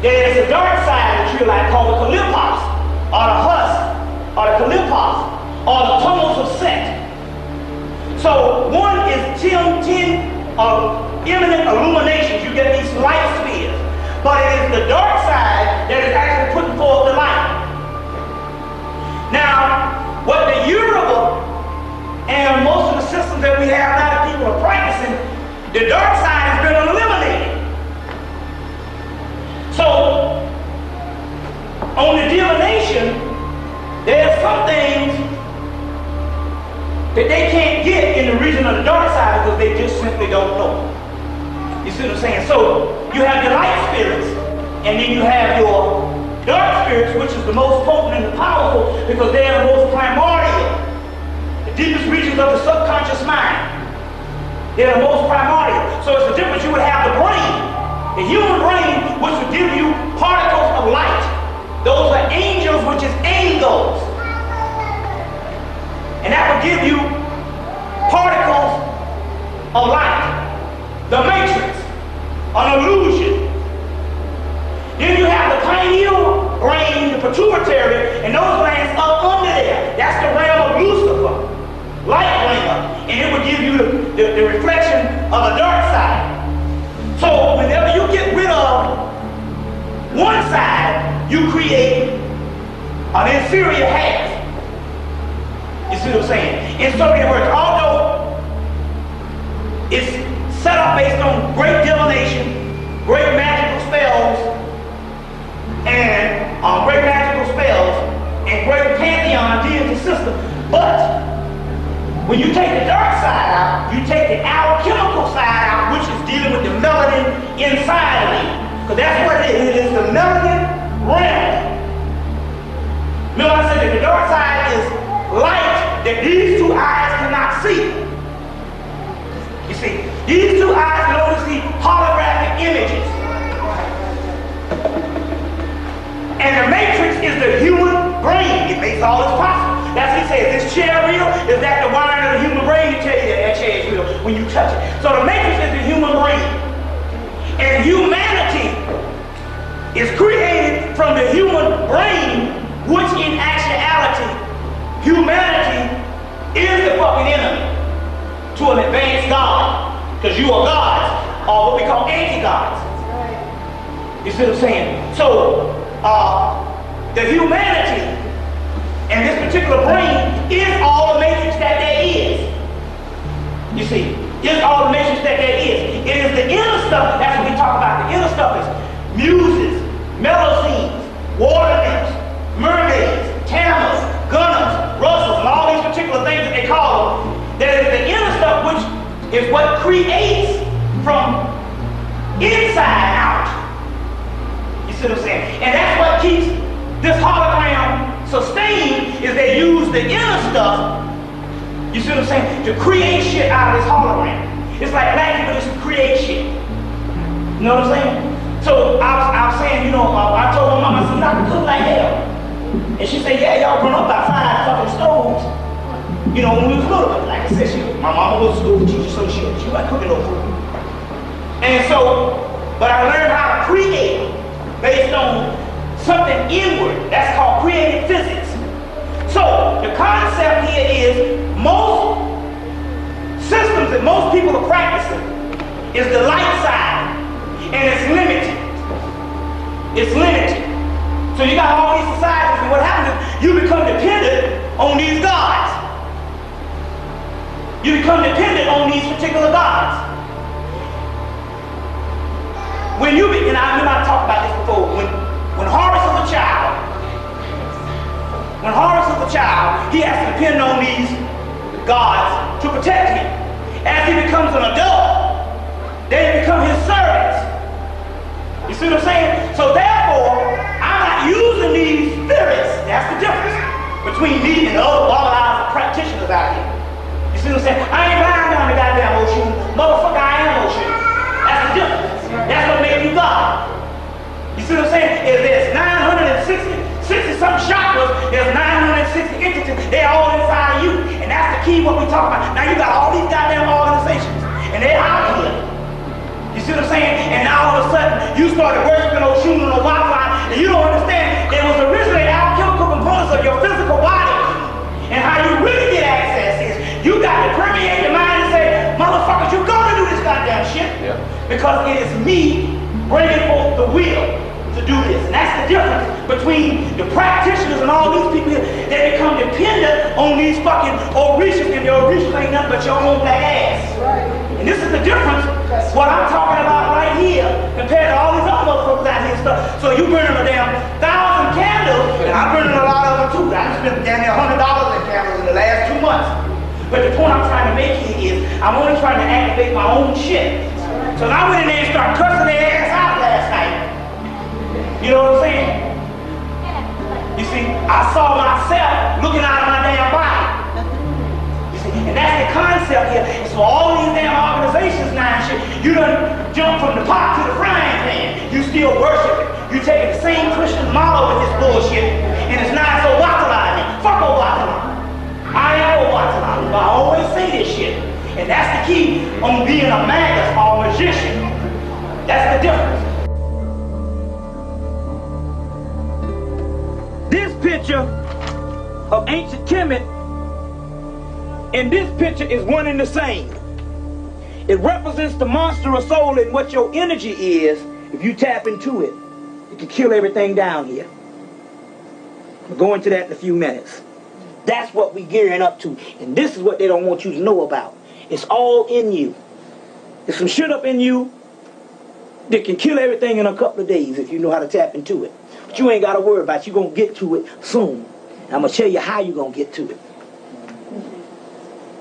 There's a dark side of the tree light called the calypos, or the husk, or the calypos, or the tunnels of Set. So one is 10 imminent illuminations. You get these light spheres. But it is the dark side that is actually putting forth the light. Now, what the Yoruba and most of the systems that we have now that people are practicing, the dark side has been eliminated. So, on the divination, there's some things that they can't get in the region of the dark side because they just simply don't know. You see what I'm saying? So, you have your light spirits, and then you have your dark spirits, which is the most potent and the powerful because they are the most primordial, the deepest regions of the subconscious mind. They're the most primordial. So it's the difference. You would have the brain, the human brain, which would give you particles of light. Those are angels, which is angels. And that would give you particles of light. The matrix, an illusion. Then you have the pineal brain, the pituitary, and those glands up under there. That's the realm of Lucifer, light bringer. And it would give you the reflection of the dark side. So whenever you get rid of one side, you create an inferior half. You see what I'm saying? In so many words, although it's set up based on great divination, great magical spells, and great pantheon deity system, but when you take the dark side out, you take the alchemical side out, which is dealing with the melanin inside of you. Because that's what it is. It is the melanin realm. Remember I said that the dark side is light that these two eyes cannot see. You see, these two eyes can only see holographic images. And the matrix is the human brain. It makes all this possible. That's what he says. Is this chair real? Is that the wiring of the human brain? He tell you that chair is real when you touch it. So the matrix is the human brain. And humanity is created from the human brain, which in actuality, humanity is the fucking enemy to an advanced God. Because you are gods, or what we call anti-gods. You see what I'm saying? So, the humanity and this particular brain is all the matrix that there is. You see, is all the matrix that there is. It is the inner stuff, that's what we talk about. The inner stuff is muses, melazines, water nymphs, mermaids, tammers, gunners, rustlers, and all these particular things that they call them. That is the inner stuff, which is what creates from inside out. You see what I'm saying? And that's what keeps this hologram sustained, is they use the inner stuff, you see what I'm saying, to create shit out of this hologram. It's like black people just create shit. You know what I'm saying? So I was saying, you know, I told my mama, I said, I can cook like hell. And she said, yeah, y'all run up by 5 fucking stoves. You know, when we was little, like I said, my mama was a school teacher, so she wasn't cooking no food. And so, but I learned how to create based on something inward. That's called creative physics. So the concept here is most systems that most people are practicing is the light side, and it's limited. It's limited. So you got all these societies, and what happens is you become dependent on these gods. You become dependent on these particular gods. When you and I remember I talked about this before, when Horace is a child, he has to depend on these gods to protect him. As he becomes an adult, they become his servants. You see what I'm saying? So therefore, I'm not using these spirits. That's the difference between me and the other organized practitioners out here. You see what I'm saying? I ain't lying down the goddamn ocean. Motherfucker, I am ocean. That's the difference. That's what made you God. You see what I'm saying? Is there's 60-something chakras, there's 960 entities, they're all inside of you. And that's the key what we talk about. Now you got all these goddamn organizations, and they're out here. You see what I'm saying? And now all of a sudden, you started worshiping Oshun and Wi-Fi, and you don't understand it was originally alchemical components of your physical body. And how you really get access is you got to permeate your mind and say, motherfuckers, you're gonna do this goddamn shit. Yeah. Because it is me bringing forth the will to do this. And that's the difference between the practitioners and all these people here. They become dependent on these fucking orishas, and your orishas ain't nothing but your own black ass. Right. And this is the difference, what I'm talking about right here, compared to all these other motherfuckers out here and stuff. So you burning a damn 1,000 candles, and I'm burning a lot of them too. I spent damn near $100 in candles in the last 2 months. But the point I'm trying to make here is, I'm only trying to activate my own shit. So I went in there and started cussing their ass out last night. You know what I'm saying? You see, I saw myself looking out of my damn body. You see, and that's the concept here. And so all these damn organizations now and shit, you done jump from the pot to the frying pan. You still worship it. You taking the same Christian model with this bullshit, and it's not so Watala. Fuck Watala. I am Watala. I always say this shit. And that's the key on being a magus or a magician. That's the difference. This picture of ancient Kemet and this picture is one and the same. It represents the monster of soul and what your energy is. If you tap into it, it can kill everything down here. We'll go into that in a few minutes. That's what we're gearing up to. And this is what they don't want you to know about. It's all in you. There's some shit up in you that can kill everything in a couple of days if you know how to tap into it. But you ain't got to worry about it. You're going to get to it soon. And I'm going to tell you how you're going to get to it.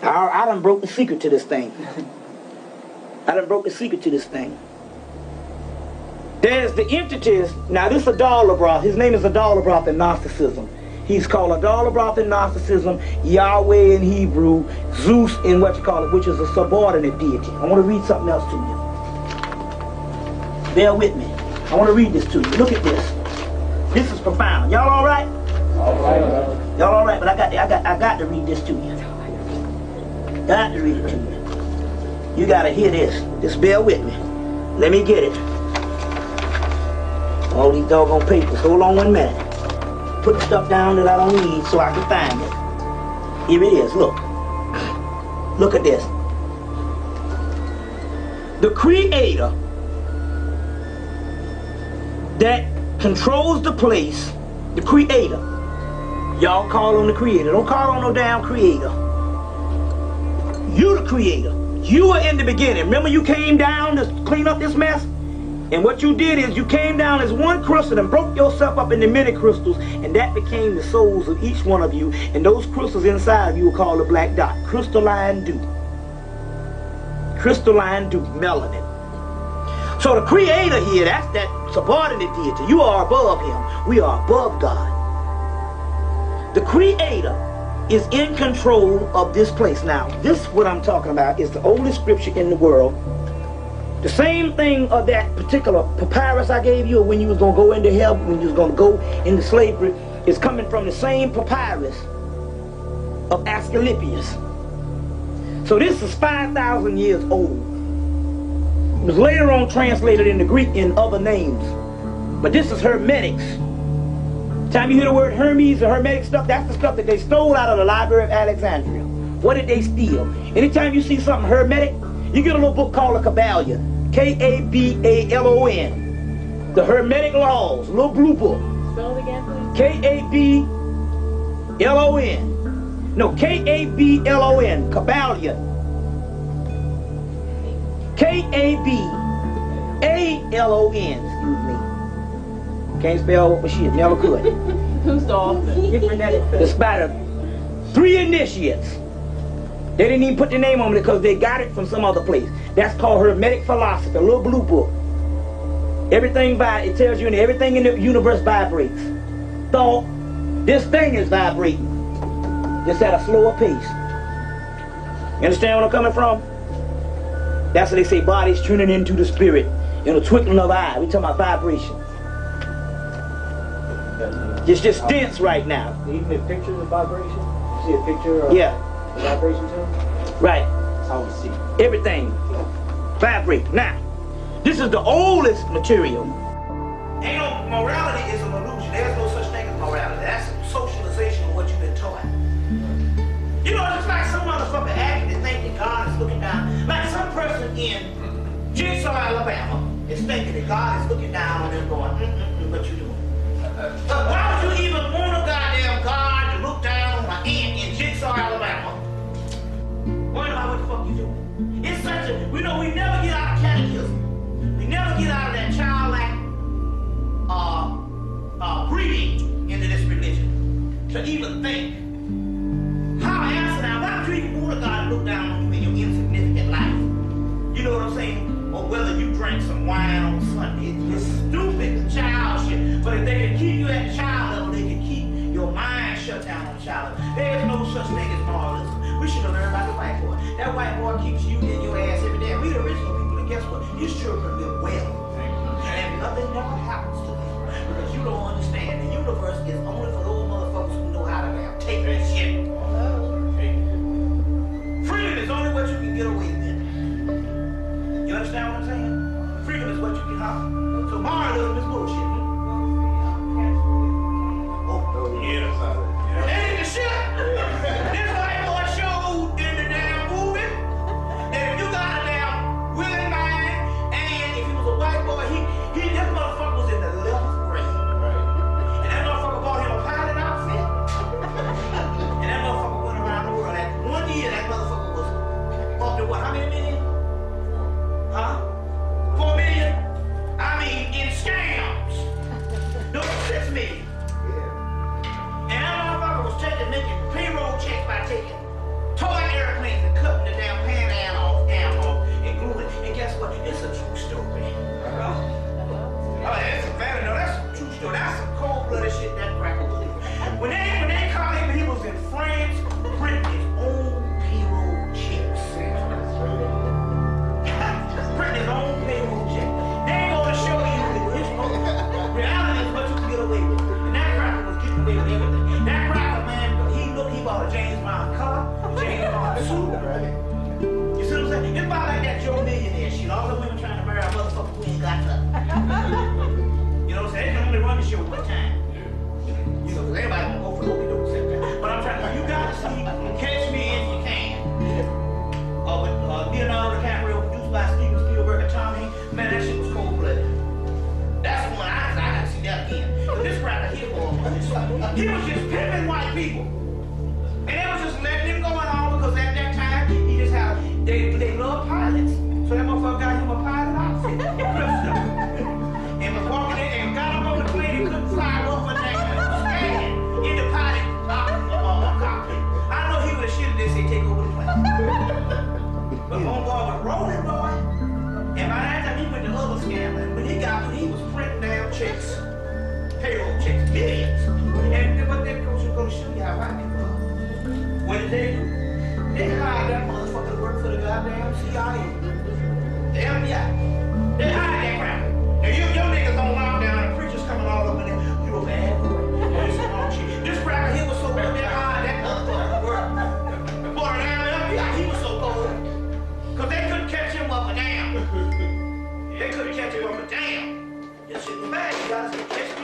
I done broke the secret to this thing. There's the entities. Now this is Adalabroth. His name is Adalabroth in Gnosticism. He's called Adalabroth in Gnosticism, Yahweh in Hebrew, Zeus in what you call it, which is a subordinate deity. I want to read something else to you. Bear with me. I want to read this to you. Look at this. This is profound. Y'all all right? All right. Y'all all right? But I got to read this to you. Got to read it to you. You got to hear this. Just bear with me. Let me get it. All these doggone papers. Hold on 1 minute. Put the stuff down that I don't need so I can find it. Here it is. Look. Look at this. The creator that controls the place, the creator. Y'all call on the creator. Don't call on no damn creator. You the creator. You were in the beginning. Remember you came down to clean up this mess? And what you did is you came down as one crystal and broke yourself up into many crystals, and that became the souls of each one of you. And those crystals inside of you were called the black dot. Crystalline dew. Crystalline dew. Melanin. So the creator here, that's that subordinate deity. You are above him. We are above God. The creator is in control of this place. Now, this what I'm talking about is the oldest scripture in the world. The same thing of that particular papyrus I gave you when you was going to go into hell, when you was going to go into slavery, is coming from the same papyrus of Asclepius. So this is 5,000 years old. It was later on translated into Greek in other names. But this is hermetics. Time you hear the word Hermes or hermetic stuff, that's the stuff that they stole out of the Library of Alexandria. What did they steal? Anytime you see something hermetic, you get a little book called a Kabbalion. K-A-B-A-L-O-N. The Hermetic Laws, a little blue book. Spell it again, please. K-A-B-L-O-N. No, K-A-B-L-O-N. Kabbalion. K-A-B-A-L-O-N. Excuse me. Can't spell what shit. Never could. Who's the author? The spider. 3 initiates. They didn't even put the name on it because they got it from some other place. That's called Hermetic Philosophy, a little blue book. Everything it tells you everything in the universe vibrates. Thought, this thing is vibrating. Just at a slower pace. You understand where I'm coming from? That's what they say, bodies turning into the spirit in a twinkling of an eye. We talking about vibration. It's just dense right now. Even the pictures of vibration? You see a picture of vibration too? Right. That's how we see. Everything vibrate. Now, This is the oldest material. Ain't no morality is an illusion. There's no such thing as morality. That's socialization of what you've been taught. You know, it's like some motherfucker acting to think that God is looking down. Like some person in Jigsaw, Alabama is thinking that God is looking down on them going, what you doing? Why would you even want a goddamn God to look down on my aunt in Jigsaw, Alabama? Wonder what the fuck you doing? It's such a, we know we never get out of catechism. We never get out of that childlike breeding into this religion to even think. How asinine, why would you even want a God to look down on you in your insignificant life? You know what I'm saying? Or whether you drank some wine on Sunday. It's stupid, child shit. But if they can keep you at the child level, they can keep your mind shut down on the child level. There's no such thing as moralism. We should have learned about the white boy. That white boy keeps you in your ass every day. We the original people, and guess what? His children live well. And nothing never happens to them. Because you don't understand. The universe is only for those motherfuckers who know how to damn take that shit. Freedom is only what you can get away with. You understand what I'm saying? Freedom is what you can have. So moralism is bullshit. Oh, yeah. That ain't the shit. This white boy showed in the damn movie that if you got a damn willing mind, and if he was a white boy, this motherfucker was in the 11th grade. And that motherfucker bought him a pilot outfit. And that motherfucker went around the world. That 1 year, that motherfucker was up to what? How many million? Huh? 4 million? I mean, in scams. No, 6 million. And that motherfucker was making payroll checks by taking toy airplanes and cutting the damn pan off and gluing it. And guess what? It's a true story. Oh, that's a fact. No, that's a true story. That's some cold-blooded shit that cracker believe. When they caught him, he was in France printing his own payroll checks. Printing his own payroll check. They ain't gonna show you that his reality is what you can get away with. And that cracker was getting away with everything. That cracker, man, he bought a James Bond car, a James Bond suit. You see what I'm saying? It's about like that Joe Millionaire shit. All the women trying to marry a motherfucker who ain't got nothing. You know what I'm saying? They can only run the show one time. You know, because everybody won't go for what we do at the same time. But I'm trying to, you gotta see Catch Me If You Can. With Leonardo DiCaprio, produced by Steven Spielberg and Tom Hanks. Man, that shit was cold-blooded. That's the one I gotta see that again. But this cracker here, he was just pimping white people. And they was just letting him go on because at that time, he just had, they love pilots. So that motherfucker got him a pilot outfit. And was walking in and got him on the plane. He couldn't fly over there. Stand in the pilot cockpit. I know he would have shit if they say take over the plane. But homeboy was rolling, boy. And by that time, he went to other scammers. When he got through, he was printing down checks. Payroll checks, millions. And what that goes to show you how white people are. What did they do? They hired that motherfucker to work for the goddamn CIA. The FBI. They hired that crap. And your niggas on lockdown and preachers coming all up in there. You a bad boy. This is wrong shit. This crap here was so good, they hired that motherfucker to work. Boy, now the FBI, he was so cold. Because they couldn't catch him up a damn. They couldn't catch him up a damn. This shit was bad. You gotta catch